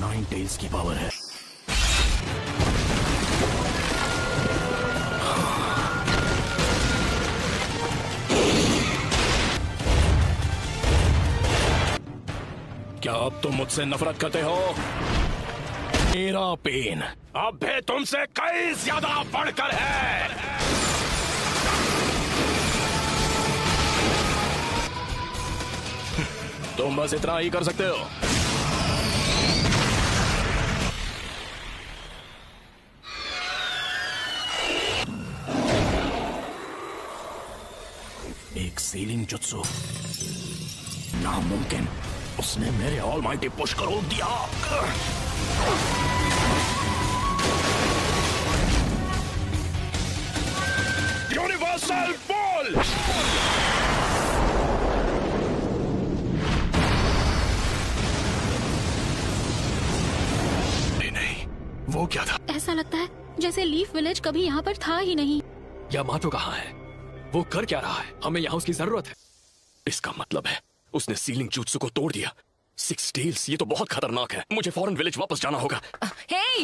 Nine tails की power है। क्या अब तुम मुझसे नफरत करते हो? मेरा पेन अब भी तुमसे कई ज्यादा बढ़कर है। तुम बस इतना ही कर सकते हो। एक सीलिंग जुत्सु, नामुमकिन। उसने मेरे ऑलमाइटी पुश को रोक दिया। Universal ball. नहीं, वो क्या था? ऐसा लगता है जैसे लीफ विलेज कभी यहाँ पर था ही नहीं। यामाटो कहाँ है? वो कर क्या रहा है? हमें यहाँ उसकी जरूरत है। इसका मतलब है उसने सीलिंग जुत्सु को तोड़ दिया। सिक्स टेल्स, ये तो बहुत खतरनाक है। मुझे फौरन विलेज वापस जाना होगा। हे!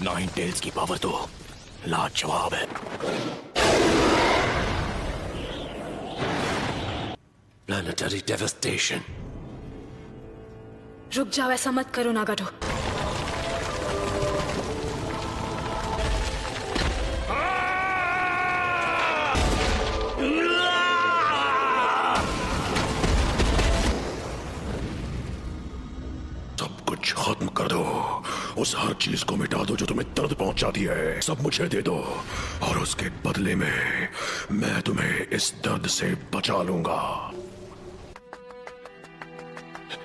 नाइन टेल्स की पावर तो लाजवाब है। Planetary devastation. रुक जाओ, ऐसा मत करो नागाटो। सब कुछ खत्म कर दो। उस हर चीज को मिटा दो जो तुम्हें दर्द पहुंचाती है। सब मुझे दे दो और उसके बदले में मैं तुम्हें इस दर्द से बचा लूंगा।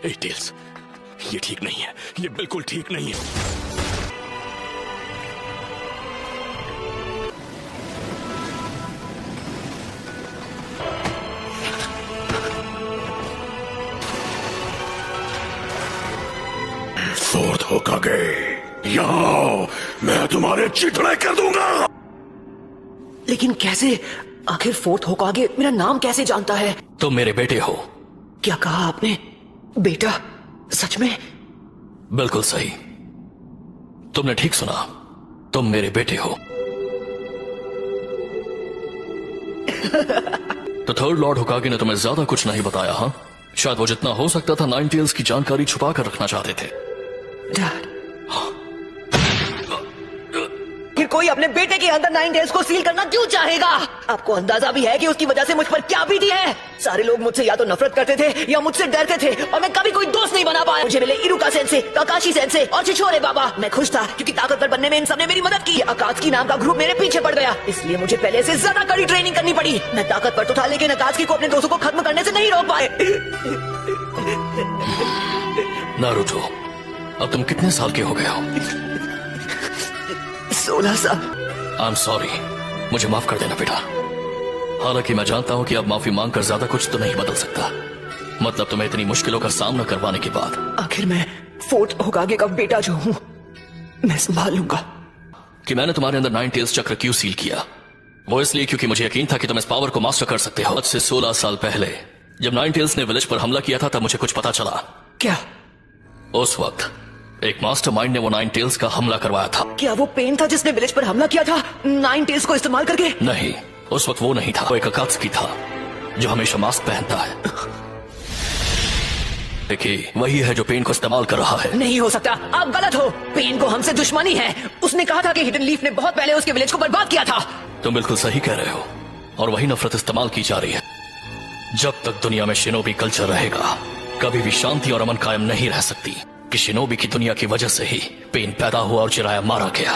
टेल्स, ये ठीक नहीं है। ये बिल्कुल ठीक नहीं है। फोर्थ होकागे, यहाँ आओ, मैं तुम्हारे चिथड़े कर दूंगा। लेकिन कैसे? आखिर फोर्थ होकागे मेरा नाम कैसे जानता है? तुम मेरे बेटे हो। क्या कहा आपने? बेटा? सच में? बिल्कुल सही, तुमने ठीक सुना। तुम मेरे बेटे हो। तो थर्ड लॉर्ड होकागे ने तुम्हें ज्यादा कुछ नहीं बताया, हाँ? शायद वो जितना हो सकता था नाइन टेल्स की जानकारी छुपा कर रखना चाहते थे। डैड, फिर कोई अपने बेटे के अंदर नाइन टेल्स को सील करना क्यों चाहेगा? आपको अंदाजा भी है कि उसकी वजह से मुझ पर क्या बीती है? सारे लोग मुझसे या तो नफरत करते थे या मुझसे डरते थे और मैं कभी कोई दोस्त नहीं बना पाया। मुझे मिले इरुका सेंसे, काकाशी सेंसे और छिछोरे बाबा। मैं खुश था क्योंकि ताकतवर बनने में इन सबने मेरी मदद की। अकात्सुकी नाम का ग्रुप मेरे पीछे पड़ गया, इसलिए मुझे पहले से ज्यादा कड़ी ट्रेनिंग करनी पड़ी। मैं ताकतवर तो था लेकिन अकात्सुकी को अपने दोस्तों को खत्म करने से नहीं रोक पाए। नारुतो, अब तुम कितने साल के हो गए हो? 16 साल। आई एम सॉरी, मुझे माफ कर देना बेटा। हालांकि मैं जानता हूं कि अब माफी मांगकर ज्यादा कुछ तो नहीं बदल सकता। मतलब तुम्हें इतनी मुश्किलों का सामना करवाने के बाद। आखिर मैं फोर्थ होकागे का बेटा जो हूँ, मैं संभाल लूंगा। कि मैंने तुम्हारे अंदर नाइन टेल्स चक्र क्यों सील किया, वो इसलिए क्योंकि मुझे यकीन था कि तुम इस पावर को मास्टर कर सकते हो। आज से 16 साल पहले जब नाइन टेल्स ने विलेज पर हमला किया था, तब मुझे कुछ पता चला। क्या? उस वक्त एक मास्टरमाइंड ने वो नाइन टेल्स का हमला करवाया था। क्या वो पेन था जिसने विलेज पर हमला किया था नाइन टेल्स को इस्तेमाल करके? नहीं, उस वक्त वो नहीं था। वो एक अकात्सुकी था जो हमेशा मास्क पहनता है। देखिए, वही है जो पेन को इस्तेमाल कर रहा है। नहीं हो सकता, आप गलत हो। पेन को हमसे दुश्मनी है। उसने कहा था कि हिडन लीफ ने बहुत पहले उसके विलेज को बर्बाद किया था। तुम बिल्कुल सही कह रहे हो, और वही नफरत इस्तेमाल की जा रही है। जब तक दुनिया में शिनोबी कल्चर रहेगा, कभी भी शांति और अमन कायम नहीं रह सकती। कि शिनोबी की दुनिया की वजह से ही पेन पैदा हुआ और चिराया मारा गया।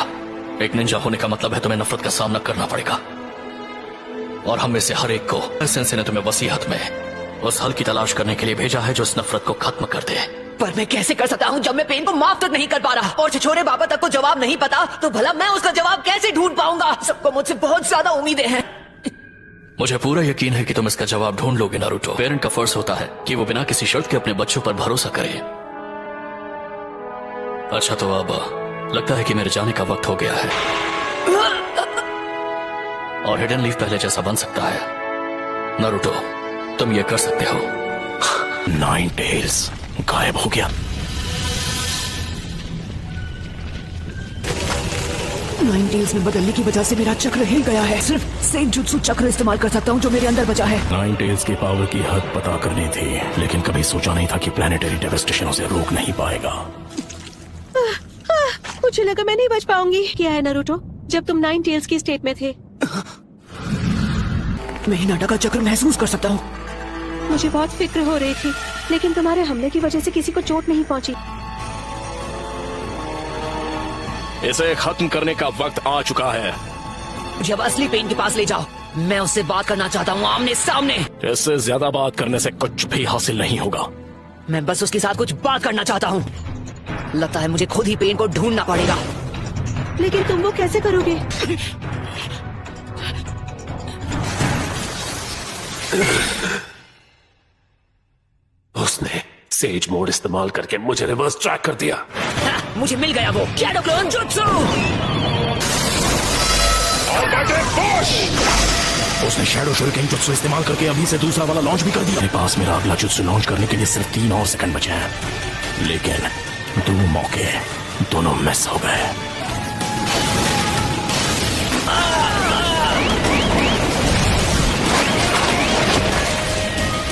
एक निंजा होने का मतलब है तुम्हें नफरत का सामना करना पड़ेगा, और हम में से हर एक को सेंसे ने तुम्हें वसीयत में उस हल की तलाश करने के लिए भेजा है जो इस नफरत को खत्म कर दे। पर मैं कैसे कर सकता हूँ जब मैं पेन को माफ तक नहीं कर पा रहा, और छिछोरे बाबा तक को जवाब नहीं पता, तो भला मैं उसका जवाब कैसे ढूंढ पाऊंगा? सबको मुझसे बहुत ज्यादा उम्मीदें हैं। मुझे पूरा यकीन है कि तुम इसका जवाब ढूंढ लोगे नारुतो। पेरेंट का फर्ज होता है कि वो बिना किसी शर्त के अपने बच्चों पर भरोसा करे। अच्छा, तो अब लगता है कि मेरे जाने का वक्त हो गया है, और हिडन लीफ पहले जैसा बन सकता है। नारुतो, तुम ये कर सकते हो। नाइन टेल्स गायब हो गया। नाइन टेल्स में बदलने की वजह से मेरा चक्र हिल गया है। सिर्फ सेंजुत्सु चक्र इस्तेमाल कर सकता हूँ जो मेरे अंदर बचा है। नाइन टेल्स की पावर की हद पता करनी थी, लेकिन कभी सोचा नहीं था कि प्लेनेटरी डेवास्टेशन उसे रोक नहीं पाएगा। मुझे लगा मैं नहीं बच पाऊंगी। क्या है नारुतो, जब तुम नाइन टेल्स की स्टेट में थे मैं हिनाटा का चक्र महसूस कर सकता हूँ। मुझे बहुत फिक्र हो रही थी, लेकिन तुम्हारे हमले की वजह से किसी को चोट नहीं पहुंची। इसे खत्म करने का वक्त आ चुका है। मुझे अब असली पेन के पास ले जाओ, मैं उससे बात करना चाहता हूँ आमने सामने। इससे ज्यादा बात करने से कुछ भी हासिल नहीं होगा। मैं बस उसके साथ कुछ बात करना चाहता हूँ। लगता है मुझे खुद ही पेन को ढूंढना पड़ेगा। लेकिन तुम वो कैसे करोगे? उसने सेज मोड इस्तेमाल करके मुझे रिवर्स ट्रैक कर दिया। मुझे मिल गया वो शैडो क्लोन जुत्सु। उसने शैडो शuriken जुत्सु इस्तेमाल करके अभी से दूसरा वाला लॉन्च भी कर दिया। मेरे पास मेरा अगला जुत्सु लॉन्च करने के लिए सिर्फ 3 और सेकंड बचे हैं, लेकिन 2 मौके दोनों मिस हो गए।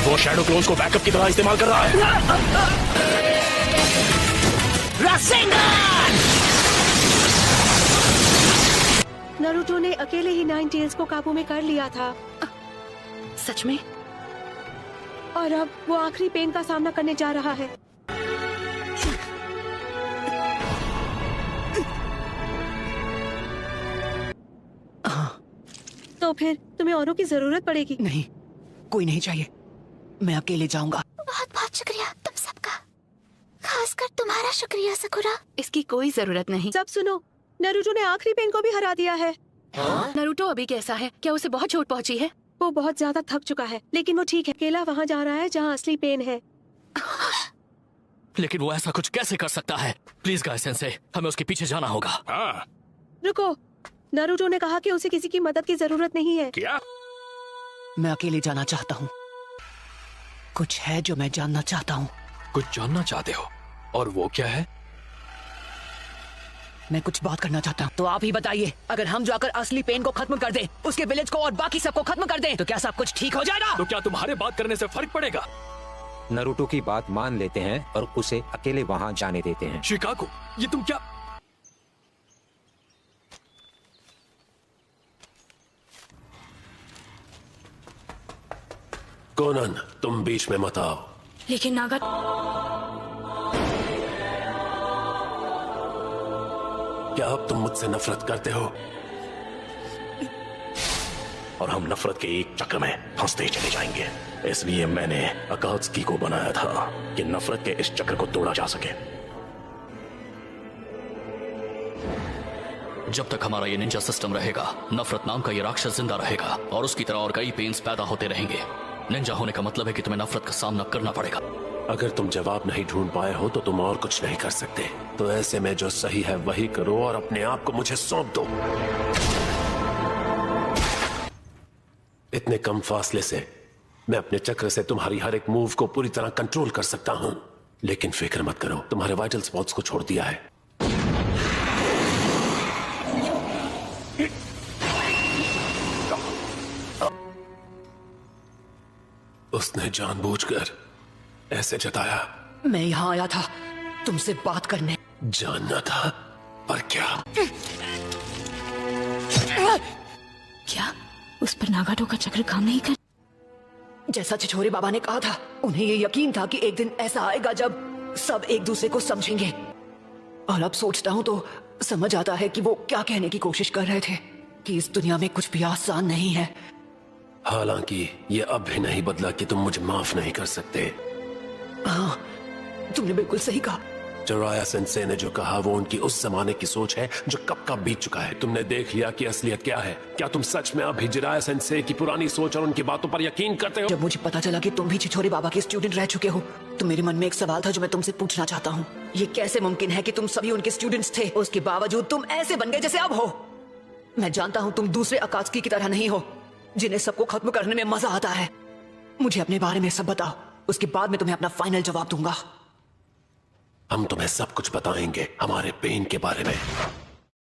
वो शैडो क्लोन्स को बैकअप की तरह इस्तेमाल कर रहा है। नारुतो ने अकेले ही नाइन टेल्स को काबू में कर लिया था, सच में? और अब वो आखिरी पेन का सामना करने जा रहा है। तो फिर तुम्हें औरों की जरूरत पड़ेगी। नहीं, कोई नहीं चाहिए, मैं अकेले जाऊंगा। बहुत बहुत शुक्रिया तुम सबका, खासकर तुम्हारा शुक्रिया सकुरा। इसकी कोई जरूरत नहीं। सब सुनो, नारुतो ने आखिरी पेन को भी हरा दिया है। नारुतो अभी कैसा है? क्या उसे बहुत चोट पहुंची है? वो बहुत ज्यादा थक चुका है, लेकिन वो ठीक है। अकेला वहाँ जा रहा है जहाँ असली पेन है। लेकिन वो ऐसा कुछ कैसे कर सकता है? प्लीज गाय सेंसे, हमें उसके पीछे जाना होगा। रुको, नारुतो ने कहा कि उसे किसी की मदद की जरूरत नहीं है। क्या? मैं अकेले जाना चाहता हूँ। कुछ है जो मैं जानना चाहता हूँ। कुछ जानना चाहते हो? और वो क्या है? मैं कुछ बात करना चाहता हूँ। तो आप ही बताइए, अगर हम जाकर असली पेन को खत्म कर दें, उसके विलेज को और बाकी सबको खत्म कर दें, तो क्या सब कुछ ठीक हो जाएगा? तो क्या तुम्हारे बात करने से फर्क पड़ेगा? नारुतो की बात मान लेते हैं और उसे अकेले वहां जाने देते हैं। शिकागो, ये तुम क्या? कोनन, तुम बीच में मत आओ। लेकिन नागा, क्या अब तुम मुझसे नफरत करते हो? और हम नफरत के एक चक्र में फंसते चले जाएंगे। इसलिए मैंने अकात्सुकी को बनाया था कि नफरत के इस चक्र को तोड़ा जा सके। जब तक हमारा ये निंजा सिस्टम रहेगा, नफरत नाम का ये राक्षस जिंदा रहेगा और उसकी तरह और कई पेन्स पैदा होते रहेंगे। निंजा होने का मतलब है कि तुम्हें नफरत का सामना करना पड़ेगा। अगर तुम जवाब नहीं ढूंढ पाए हो तो तुम और कुछ नहीं कर सकते। तो ऐसे में जो सही है वही करो और अपने आप को मुझे सौंप दो। इतने कम फासले से मैं अपने चक्र से तुम्हारी हर एक मूव को पूरी तरह कंट्रोल कर सकता हूं। लेकिन फिक्र मत करो, तुम्हारे वाइटल स्पॉट्स को छोड़ दिया है। उसने जानबूझकर ऐसे जताया। मैं यहाँ आया था तुमसे बात करने। जानना था, पर क्या? क्या उस पर नागाटो का चक्र काम नहीं कर? जैसा छिछोरे बाबा ने कहा था, उन्हें ये यकीन था कि एक दिन ऐसा आएगा जब सब एक दूसरे को समझेंगे। और अब सोचता हूँ तो समझ आता है कि वो क्या कहने की कोशिश कर रहे थे, कि इस दुनिया में कुछ भी आसान नहीं है। हालांकि ये अब भी नहीं बदला कि तुम मुझे माफ नहीं कर सकते। हाँ, तुमने बिल्कुल सही कहा। जिराया सेंसे ने जो कहा वो उनकी उस जमाने की सोच है जो कब का बीत चुका है। तुमने देख लिया कि असलियत क्या है। क्या तुम सच में अभी जिराया सेंसे की पुरानी सोच और उनकी बातों पर यकीन करते हो? जब मुझे पता चला कि तुम भी छिछोरे बाबा के स्टूडेंट रह चुके हो, तो मेरे मन में एक सवाल था जो मैं तुमसे पूछना चाहता हूँ। ये कैसे मुमकिन है कि तुम सभी उनके स्टूडेंट्स थे, उसके बावजूद तुम ऐसे बन गए जैसे अब हो? मैं जानता हूँ तुम दूसरे अकात्सुकी की तरह नहीं हो, जिन्हें सबको खत्म करने में मजा आता है। मुझे अपने बारे में सब बताओ, उसके बाद मैं तुम्हें अपना फाइनल जवाब दूंगा। हम तुम्हें सब कुछ बताएंगे हमारे पेन के बारे में।